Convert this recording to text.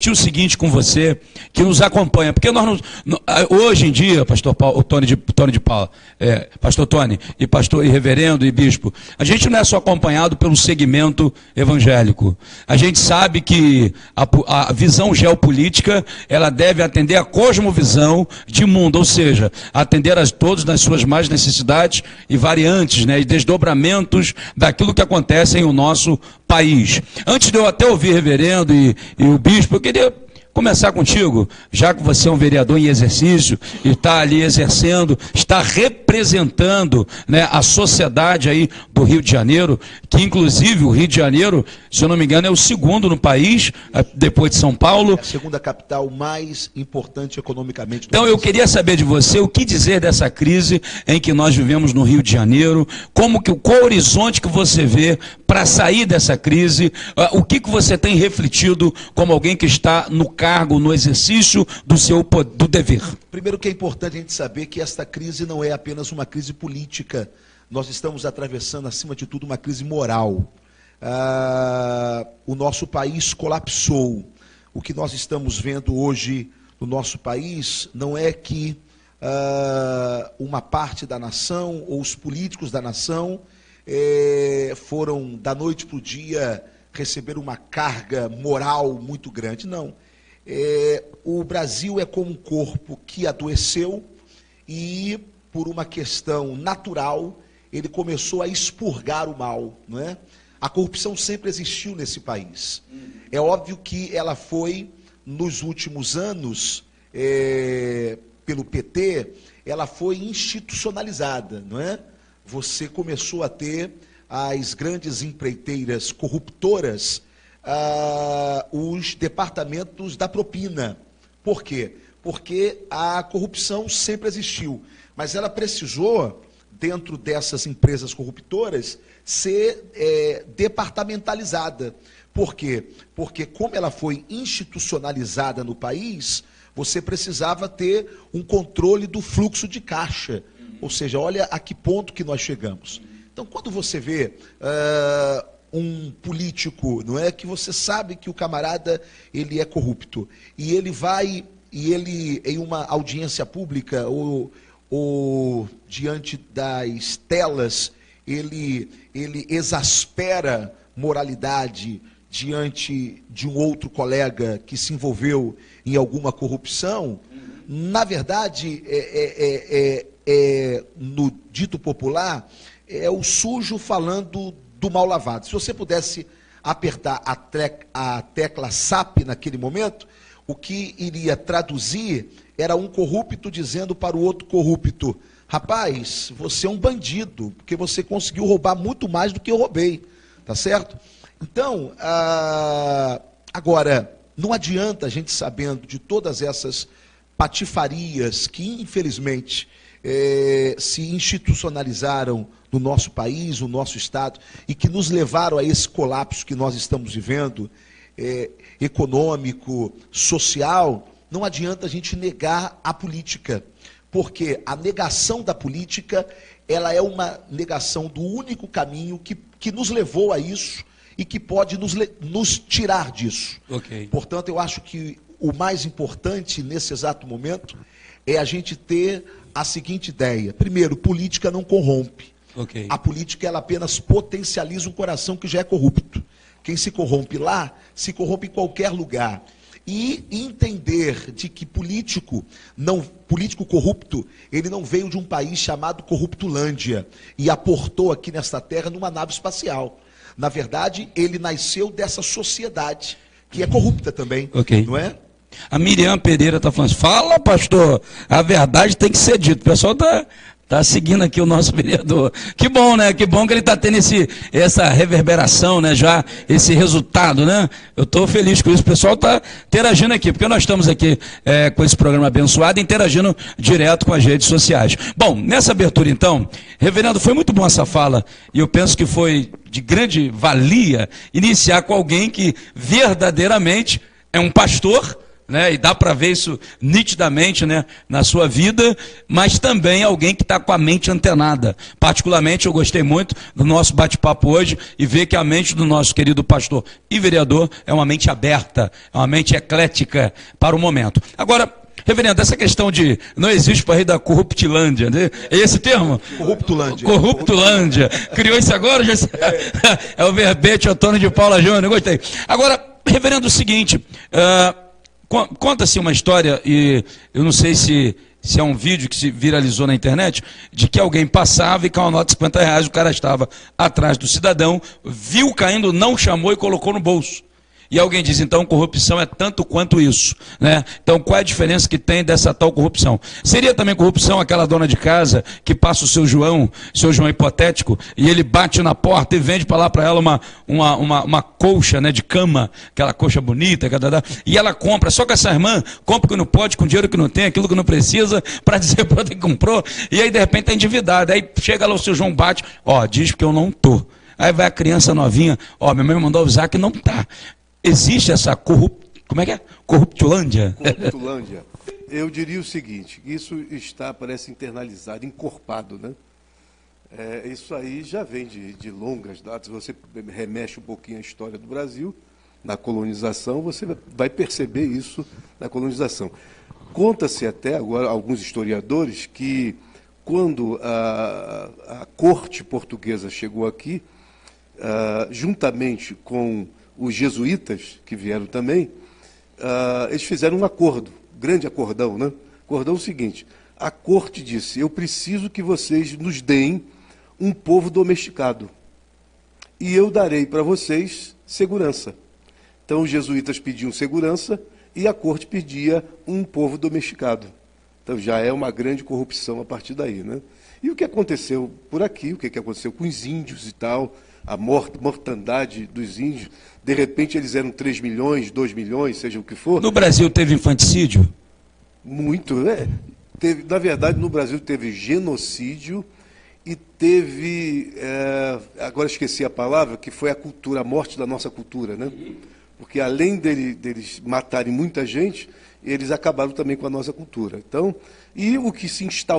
discutir o seguinte com você, que nos acompanha, porque nós hoje em dia, pastor Paulo, pastor Tony e pastor e reverendo e bispo, a gente não é só acompanhado pelo segmento evangélico. A gente sabe que a visão geopolítica, ela deve atender a cosmovisão de mundo, ou seja, atender a todos nas suas mais necessidades e variantes, né, e desdobramentos daquilo que acontece em o nosso país. Antes de eu até ouvir reverendo e o bispo, eu queria começar contigo, já que você é um vereador em exercício e está ali exercendo, está representando, né, a sociedade aí do Rio de Janeiro, que inclusive o Rio de Janeiro, se eu não me engano, é o segundo no país, depois de São Paulo. É a segunda capital mais importante economicamente. Então eu queria saber de você o que dizer dessa crise em que nós vivemos no Rio de Janeiro, qual o horizonte que você vê para sair dessa crise, o que você tem refletido como alguém que está no cargo, no exercício do dever. Primeiro que é importante a gente saber que esta crise não é apenas uma crise política, nós estamos atravessando acima de tudo uma crise moral. O nosso país colapsou. O que nós estamos vendo hoje no nosso país não é que uma parte da nação ou os políticos da nação foram da noite para o dia receber uma carga moral muito grande, não. O Brasil é como um corpo que adoeceu e, por uma questão natural, ele começou a expurgar o mal, não é? A corrupção sempre existiu nesse país. É óbvio que ela foi, nos últimos anos, pelo PT, ela foi institucionalizada, não é? Você começou a ter as grandes empreiteiras corruptoras, os departamentos da propina. Por quê? Porque a corrupção sempre existiu, mas ela precisou, dentro dessas empresas corruptoras, ser departamentalizada. Por quê? Porque como ela foi institucionalizada no país, você precisava ter um controle do fluxo de caixa. Ou seja, olha a que ponto que nós chegamos. Então, quando você vê um político, não é, que você sabe que o camarada ele é corrupto e ele vai em uma audiência pública ou diante das telas ele exaspera moralidade diante de um outro colega que se envolveu em alguma corrupção. Na verdade, no dito popular, é o sujo falando do mal lavado. Se você pudesse apertar a tecla SAP naquele momento, o que iria traduzir era um corrupto dizendo para o outro corrupto: rapaz, você é um bandido, porque você conseguiu roubar muito mais do que eu roubei, tá certo? Então, agora, não adianta a gente, sabendo de todas essas patifarias que, infelizmente, se institucionalizaram no nosso país, no nosso Estado, e que nos levaram a esse colapso que nós estamos vivendo, econômico, social, não adianta a gente negar a política, porque a negação da política, ela é uma negação do único caminho que nos levou a isso e que pode nos tirar disso. Okay. Portanto, eu acho que o mais importante nesse exato momento é a gente ter a seguinte ideia: primeiro, política não corrompe. Okay. A política, ela apenas potencializa um coração que já é corrupto. Quem se corrompe lá, se corrompe em qualquer lugar. E entender de que político corrupto, ele não veio de um país chamado Corruptulândia e aportou aqui nesta terra numa nave espacial. Na verdade, ele nasceu dessa sociedade, que é corrupta também, okay, não é? A Miriam Pereira está falando: fala, pastor, a verdade tem que ser dita. O pessoal está seguindo aqui o nosso vereador. Que bom, né? Que bom que ele está tendo essa reverberação, né? Já esse resultado, né? Eu estou feliz com isso. O pessoal está interagindo aqui, porque nós estamos aqui com esse programa abençoado, interagindo direto com as redes sociais. Bom, nessa abertura então, reverendo, foi muito bom essa fala, e eu penso que foi de grande valia iniciar com alguém que verdadeiramente é um pastor, né? E dá para ver isso nitidamente, né, na sua vida, mas também alguém que está com a mente antenada. Particularmente, eu gostei muito do nosso bate-papo hoje e ver que a mente do nosso querido pastor e vereador é uma mente aberta, é uma mente eclética para o momento. Agora, reverendo, essa questão de não existe para rei da corruptilândia, né? É esse termo? Corruptulândia. Corruptulândia. Criou isso agora? Já... É o verbete Antônio de Paula Júnior, gostei. Agora, reverendo, o seguinte, conta-se uma história, e eu não sei se é um vídeo que se viralizou na internet, de que alguém passava e com uma nota de 50 reais, o cara estava atrás do cidadão, viu caindo, não chamou e colocou no bolso. E alguém diz, então, corrupção é tanto quanto isso, né? Então, qual é a diferença que tem dessa tal corrupção? Seria também corrupção aquela dona de casa que passa o seu João hipotético, e ele bate na porta e vende para lá para ela uma colcha, né, de cama, aquela colcha bonita, e ela compra, só que essa irmã compra o que não pode, com dinheiro que não tem, aquilo que não precisa, para dizer para que comprou, e aí de repente está endividada. Aí chega lá o seu João bate, diz que eu não tô. Aí vai a criança novinha, minha mãe me mandou avisar que não tá. Existe essa como é que é? Corruptulândia? Corruptulândia. Eu diria o seguinte, isso parece internalizado, encorpado, né? Isso aí já vem de longas datas. Você remexe um pouquinho à história do Brasil, na colonização, você vai perceber isso na colonização. Conta-se até agora, alguns historiadores, que quando a corte portuguesa chegou aqui, juntamente com os jesuítas, que vieram também, eles fizeram um acordo, grande acordão, né? Acordão o seguinte, a corte disse, eu preciso que vocês nos deem um povo domesticado, e eu darei para vocês segurança. Então os jesuítas pediam segurança, e a corte pedia um povo domesticado. Então já é uma grande corrupção a partir daí, né? E o que aconteceu por aqui, o que aconteceu com os índios e tal, a mortandade dos índios, de repente eles eram 3 milhões, 2 milhões, seja o que for. No Brasil teve infanticídio? Muito, né? Na verdade, no Brasil teve genocídio e teve, agora esqueci a palavra, que foi a morte da nossa cultura, né? Porque além deles matarem muita gente, eles acabaram também com a nossa cultura. Então, e o que se instaurou